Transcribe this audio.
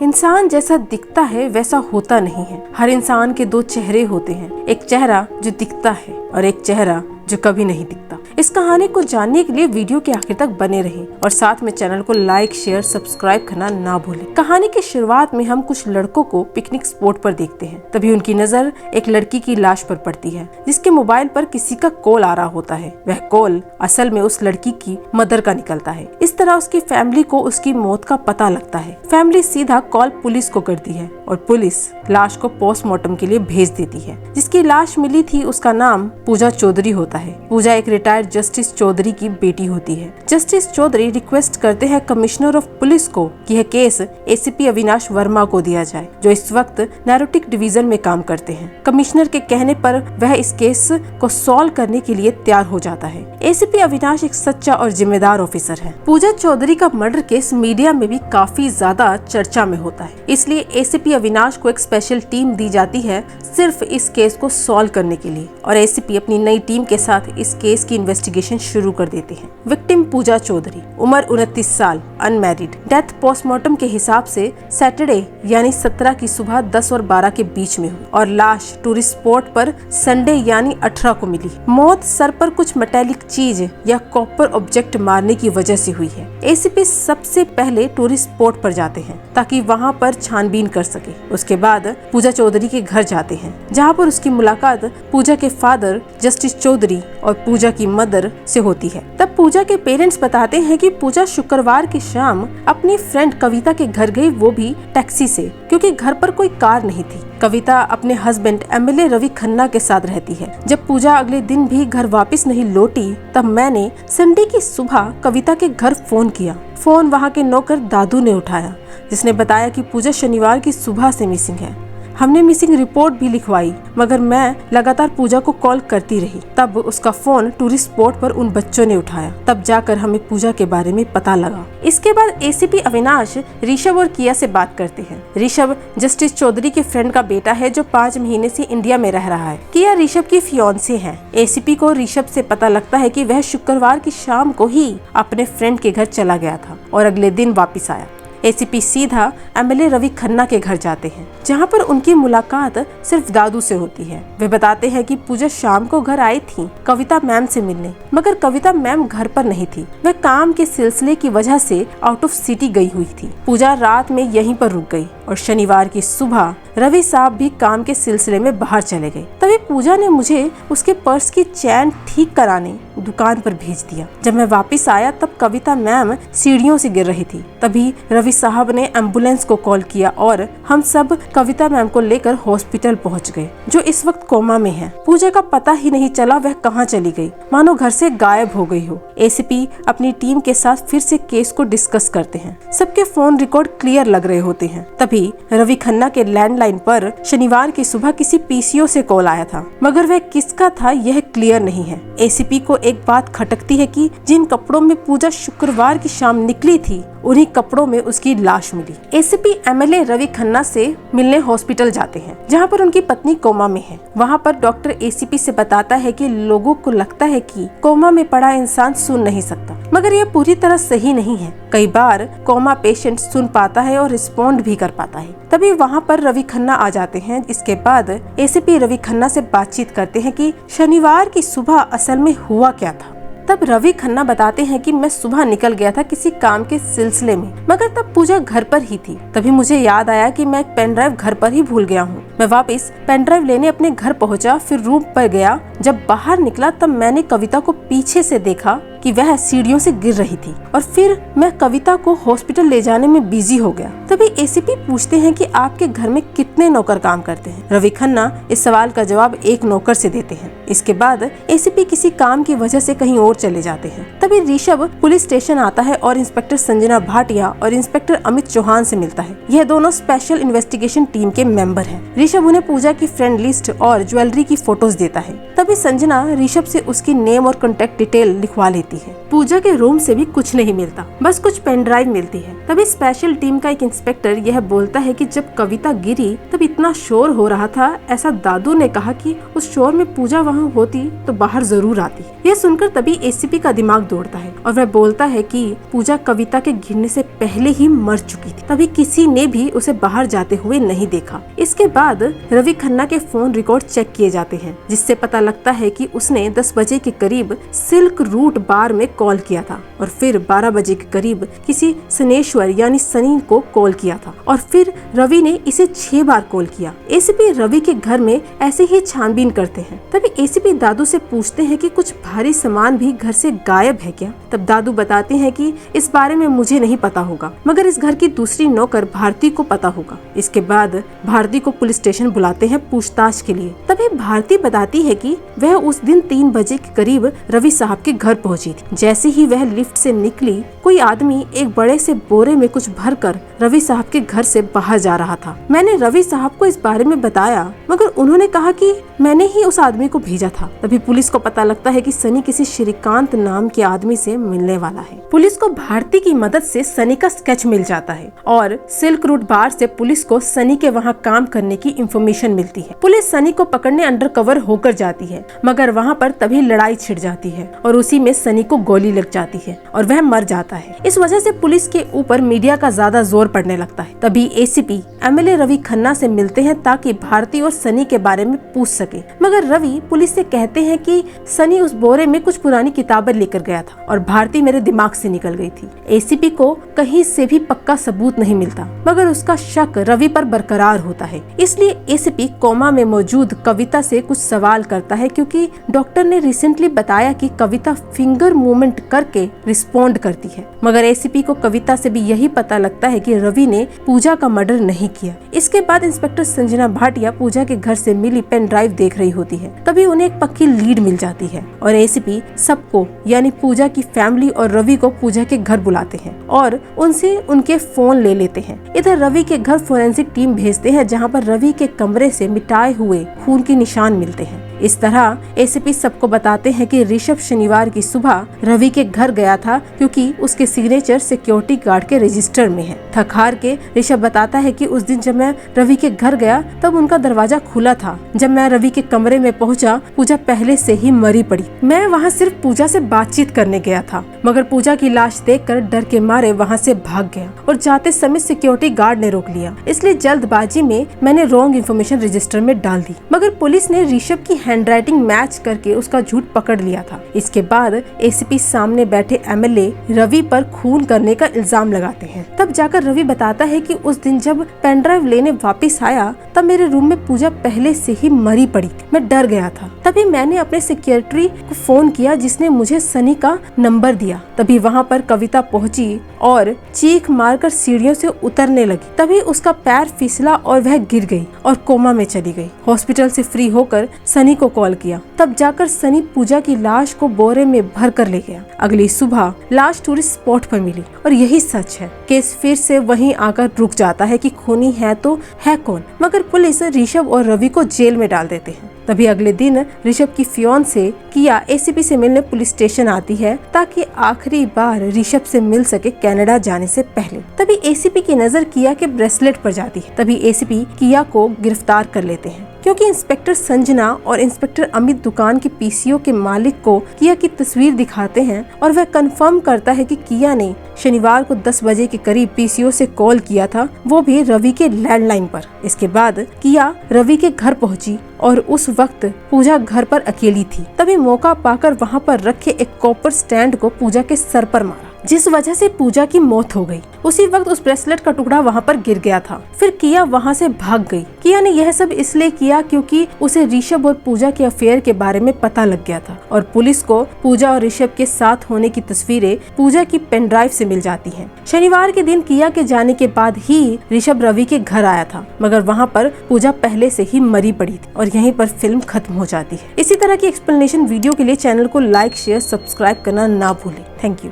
इंसान जैसा दिखता है वैसा होता नहीं है। हर इंसान के दो चेहरे होते हैं, एक चेहरा जो दिखता है और एक चेहरा जो कभी नहीं दिखता। इस कहानी को जानने के लिए वीडियो के आखिर तक बने रहें और साथ में चैनल को लाइक, शेयर, सब्सक्राइब करना ना भूलें। कहानी की शुरुआत में हम कुछ लड़कों को पिकनिक स्पॉट पर देखते हैं। तभी उनकी नजर एक लड़की की लाश पर पड़ती है जिसके मोबाइल पर किसी का कॉल आ रहा होता है। वह कॉल असल में उस लड़की की मदर का निकलता है। इस तरह उसकी फैमिली को उसकी मौत का पता लगता है। फैमिली सीधा कॉल पुलिस को करती है और पुलिस लाश को पोस्टमार्टम के लिए भेज देती है। जिसकी लाश मिली थी उसका नाम पूजा चौधरी होता है। पूजा एक रिटायर्ड जस्टिस चौधरी की बेटी होती है। जस्टिस चौधरी रिक्वेस्ट करते हैं कमिश्नर ऑफ पुलिस को कि यह केस एसीपी अविनाश वर्मा को दिया जाए, जो इस वक्त नैरोटिक डिवीजन में काम करते हैं। कमिश्नर के कहने पर वह इस केस को सॉल्व करने के लिए तैयार हो जाता है। एसीपी अविनाश एक सच्चा और जिम्मेदार ऑफिसर है। पूजा चौधरी का मर्डर केस मीडिया में भी काफी ज्यादा चर्चा में होता है, इसलिए एसीपी अविनाश को एक स्पेशल टीम दी जाती है सिर्फ इस केस को सॉल्व करने के लिए और एसीपी अपनी नई टीम के साथ इस केस की इन्वेस्टिगेशन शुरू कर देते हैं। विक्टिम पूजा चौधरी, उम्र 29 साल, अनमैरिड। डेथ पोस्टमार्टम के हिसाब से सैटरडे यानी 17 की सुबह 10 और 12 के बीच में हुई और लाश टूरिस्ट स्पॉट पर संडे यानी 18 को मिली। मौत सर पर कुछ मेटेलिक चीज या कॉपर ऑब्जेक्ट मारने की वजह से हुई है। एसीपी सबसे पहले टूरिस्ट स्पॉट पर जाते हैं ताकि वहां पर छानबीन कर सके। उसके बाद पूजा चौधरी के घर जाते हैं जहां पर उसकी मुलाकात पूजा के फादर जस्टिस चौधरी और पूजा की मदर से होती है। तब पूजा के पेरेंट्स बताते हैं कि पूजा शुक्रवार की शाम अपनी फ्रेंड कविता के घर गई, वो भी टैक्सी से, क्योंकि घर पर कोई कार नहीं थी। कविता अपने हस्बैंड एमएलए रवि खन्ना के साथ रहती है। जब पूजा अगले दिन भी घर वापस नहीं लौटी तब मैंने संडे की सुबह कविता के घर फोन किया। फोन वहाँ के नौकर दादू ने उठाया जिसने बताया कि पूजा शनिवार की सुबह से मिसिंग है। हमने मिसिंग रिपोर्ट भी लिखवाई मगर मैं लगातार पूजा को कॉल करती रही। तब उसका फोन टूरिस्ट स्पॉट पर उन बच्चों ने उठाया। तब जाकर हमें पूजा के बारे में पता लगा। इसके बाद एसीपी अविनाश ऋषभ और किया से बात करते हैं। ऋषभ जस्टिस चौधरी के फ्रेंड का बेटा है जो 5 महीने से इंडिया में रह रहा है। किया ऋषभ की फियांसे है। एसीपी को ऋषभ से पता लगता है कि वह शुक्रवार की शाम को ही अपने फ्रेंड के घर चला गया था और अगले दिन वापिस आया। एसीपी सीधा एमएलए रवि खन्ना के घर जाते हैं जहां पर उनकी मुलाकात सिर्फ दादू से होती है। वे बताते हैं कि पूजा शाम को घर आई थी कविता मैम से मिलने, मगर कविता मैम घर पर नहीं थी। वह काम के सिलसिले की वजह से आउट ऑफ सिटी गई हुई थी। पूजा रात में यहीं पर रुक गई और शनिवार की सुबह रवि साहब भी काम के सिलसिले में बाहर चले गए। तभी पूजा ने मुझे उसके पर्स की चैन ठीक कराने दुकान पर भेज दिया। जब मैं वापस आया तब कविता मैम सीढ़ियों से गिर रही थी। तभी रवि साहब ने एम्बुलेंस को कॉल किया और हम सब कविता मैम को लेकर हॉस्पिटल पहुंच गए, जो इस वक्त कोमा में है। पूजा का पता ही नहीं चला वह कहां चली गई, मानो घर से गायब हो गई हो। एसीपी अपनी टीम के साथ फिर से केस को डिस्कस करते हैं। सबके फोन रिकॉर्ड क्लियर लग रहे होते हैं। तभी रवि खन्ना के लैंडलाइन पर शनिवार की सुबह किसी पीसीओ से कॉल आया था, मगर वह किसका था यह क्लियर नहीं है। एसीपी को एक बात खटकती है कि जिन कपड़ों में पूजा शुक्रवार की शाम निकली थी उन्हीं कपड़ों में उसकी लाश मिली। एसीपी एमएलए रवि खन्ना से मिलने हॉस्पिटल जाते हैं जहां पर उनकी पत्नी कोमा में है। वहां पर डॉक्टर एसीपी से बताता है कि लोगों को लगता है कि कोमा में पड़ा इंसान सुन नहीं सकता, मगर यह पूरी तरह सही नहीं है। कई बार कोमा पेशेंट सुन पाता है और रिस्पॉन्ड भी कर पाता है। तभी वहां पर रवि खन्ना आ जाते हैं। इसके बाद एसीपी रवि खन्ना से बातचीत करते हैं कि शनिवार की सुबह असल में हुआ क्या था। तब रवि खन्ना बताते हैं कि मैं सुबह निकल गया था किसी काम के सिलसिले में, मगर तब पूजा घर पर ही थी। तभी मुझे याद आया कि मैं एक पेन ड्राइव घर पर ही भूल गया हूँ। मैं वापस पेन ड्राइव लेने अपने घर पहुँचा, फिर रूम पर गया। जब बाहर निकला तब मैंने कविता को पीछे से देखा कि वह सीढ़ियों से गिर रही थी और फिर मैं कविता को हॉस्पिटल ले जाने में बिजी हो गया। तभी एसीपी पूछते हैं कि आपके घर में कितने नौकर काम करते हैं। रवि खन्ना इस सवाल का जवाब एक नौकर से देते हैं। इसके बाद एसीपी किसी काम की वजह से कहीं और चले जाते हैं। तभी ऋषभ पुलिस स्टेशन आता है और इंस्पेक्टर संजना भाटिया और इंस्पेक्टर अमित चौहान से मिलता है। यह दोनों स्पेशल इन्वेस्टिगेशन टीम के मेंबर हैं। ऋषभ उन्हें पूजा की फ्रेंड लिस्ट और ज्वेलरी की फोटोज देता है। तभी संजना ऋषभ से उसकी नेम और कॉन्टेक्ट डिटेल लिखवा लेती है। पूजा के रूम से भी कुछ नहीं मिलता, बस कुछ पेन ड्राइव मिलती है। तभी स्पेशल टीम का एक इंस्पेक्टर यह बोलता है कि जब कविता गिरी तब इतना शोर हो रहा था, ऐसा दादू ने कहा कि उस शोर में पूजा वहाँ होती तो बाहर जरूर आती। यह सुनकर तभी एसीपी का दिमाग दौड़ता है और वह बोलता है कि पूजा कविता के गिरने से पहले ही मर चुकी थी, तभी किसी ने भी उसे बाहर जाते हुए नहीं देखा। इसके बाद रवि खन्ना के फोन रिकॉर्ड चेक किए जाते हैं, जिससे पता लगता है कि उसने 10 बजे के करीब सिल्क रूट बार में कॉल किया था और फिर 12 बजे के करीब किसी सनेश्वर यानी सनी को कॉल किया था और फिर रवि ने इसे 6 बार कॉल किया। एसीपी रवि के घर में ऐसे ही छानबीन करते हैं। तभी एसीपी दादू से पूछते हैं कि कुछ भारी सामान भी घर से गायब है क्या। तब दादू बताते हैं कि इस बारे में मुझे नहीं पता होगा, मगर इस घर की दूसरी नौकर भारती को पता होगा। इसके बाद भारती को पुलिस स्टेशन बुलाते हैं पूछताछ के लिए। तभी भारती बताती है कि वह उस दिन 3 बजे के करीब रवि साहब के घर पहुंची थी। जैसे ही वह लिफ्ट से निकली, कोई आदमी एक बड़े से बोरे में कुछ भरकर रवि साहब के घर से बाहर जा रहा था। मैंने रवि साहब को इस बारे में बताया, मगर उन्होंने कहा कि मैंने ही उस आदमी को भेजा था। तभी पुलिस को पता लगता है कि सनी किसी श्रीकांत नाम के आदमी से मिलने वाला है। पुलिस को भारती की मदद से सनी का स्केच मिल जाता है और सिल्क रूट बार से पुलिस को सनी के वहाँ काम करने की इंफॉर्मेशन मिलती है। पुलिस सनी को पकड़ने अंडरकवर होकर जाती है, मगर वहाँ पर तभी लड़ाई छिड़ जाती है और उसी में सनी को गोली लग जाती है और वह मर जाता है। इस वजह से पुलिस के ऊपर मीडिया का ज्यादा जोर पड़ने लगता है। तभी एसीपी एमएलए रवि खन्ना से मिलते हैं ताकि भारती और सनी के बारे में पूछ सके, मगर रवि पुलिस से कहते हैं कि सनी उस बोरे में कुछ पुरानी किताबें लेकर गया था और भारती मेरे दिमाग से निकल गई थी। एसीपी को कहीं से भी पक्का सबूत नहीं मिलता, मगर उसका शक रवि पर बरकरार होता है। इसलिए एसीपी कोमा में मौजूद कविता से कुछ सवाल करता है, क्योंकि डॉक्टर ने रिसेंटली बताया कि कविता फिंगर मूवमेंट करके रिस्पॉन्ड करती है। मगर एसीपी को कविता से भी यही पता लगता है कि रवि ने पूजा का मर्डर नहीं किया। इसके बाद इंस्पेक्टर संजना भाटिया पूजा के घर से मिली पेन ड्राइव देख रही होती है। तभी उन्हें एक पक्की लीड मिल जाती है और एसीपी सबको यानी पूजा की फैमिली और रवि को पूजा के घर बुलाते हैं और उनसे उनके फोन ले लेते हैं। इधर रवि के घर फोरेंसिक टीम भेजते हैं, जहां पर रवि के कमरे से मिटाए हुए खून के निशान मिलते हैं। इस तरह एसीपी सबको बताते हैं कि ऋषभ शनिवार की सुबह रवि के घर गया था, क्योंकि उसके सिग्नेचर सिक्योरिटी गार्ड के रजिस्टर में है। थक हार के ऋषभ बताता है कि उस दिन जब मैं रवि के घर गया तब उनका दरवाजा खुला था। जब मैं रवि के कमरे में पहुंचा, पूजा पहले से ही मरी पड़ी। मैं वहां सिर्फ पूजा से बातचीत करने गया था, मगर पूजा की लाश देखकर डर के मारे वहां से भाग गया और जाते समय सिक्योरिटी गार्ड ने रोक लिया। इसलिए जल्दबाजी में मैंने रॉन्ग इन्फॉर्मेशन रजिस्टर में डाल दी, मगर पुलिस ने ऋषभ की हैंडराइटिंग मैच करके उसका झूठ पकड़ लिया था। इसके बाद एसीपी सामने बैठे एमएलए रवि पर खून करने का इल्जाम लगाते हैं। तब जाकर रवि बताता है कि उस दिन जब पेन ड्राइव लेने वापस आया तब मेरे रूम में पूजा पहले से ही मरी पड़ी। मैं डर गया था। तभी मैंने अपने सेक्रेटरी को फोन किया, जिसने मुझे सनी का नंबर दिया। तभी वहाँ पर कविता पहुँची और चीख मारकर सीढ़ियों से उतरने लगी। तभी उसका पैर फिसला और वह गिर गई और कोमा में चली गई। हॉस्पिटल से फ्री होकर सनी को कॉल किया। तब जाकर सनी पूजा की लाश को बोरे में भर कर ले गया। अगली सुबह लाश टूरिस्ट स्पॉट पर मिली और यही सच है। केस फिर से वहीं आकर रुक जाता है कि खूनी है तो है कौन, मगर पुलिस ऋषभ और रवि को जेल में डाल देते हैं। तभी अगले दिन ऋषभ की फियांसे किया एसीपी से मिलने पुलिस स्टेशन आती है, ताकि आखिरी बार ऋषभ से मिल सके कनाडा जाने से पहले। तभी एसीपी की नजर किया के ब्रेसलेट पर जाती है। तभी एसीपी किया को गिरफ्तार कर लेते हैं, क्योंकि इंस्पेक्टर संजना और इंस्पेक्टर अमित दुकान के पीसीओ के मालिक को किया की तस्वीर दिखाते हैं और वह कंफर्म करता है कि किया ने शनिवार को 10 बजे के करीब पीसीओ से कॉल किया था, वो भी रवि के लैंडलाइन पर। इसके बाद किया रवि के घर पहुंची और उस वक्त पूजा घर पर अकेली थी। तभी मौका पाकर वहां पर रखे एक कॉपर स्टैंड को पूजा के सर पर मारा, जिस वजह से पूजा की मौत हो गई। उसी वक्त उस ब्रेसलेट का टुकड़ा वहां पर गिर गया था। फिर किया वहां से भाग गई। किया ने यह सब इसलिए किया क्योंकि उसे ऋषभ और पूजा के अफेयर के बारे में पता लग गया था और पुलिस को पूजा और ऋषभ के साथ होने की तस्वीरें पूजा की पेन ड्राइव से मिल जाती हैं। शनिवार के दिन किया के जाने के बाद ही ऋषभ रवि के घर आया था, मगर वहाँ पर पूजा पहले से ही मरी पड़ी थी और यहीं पर फिल्म खत्म हो जाती है। इसी तरह की एक्सप्लेनेशन वीडियो के लिए चैनल को लाइक, शेयर, सब्सक्राइब करना ना भूलें। Thank you.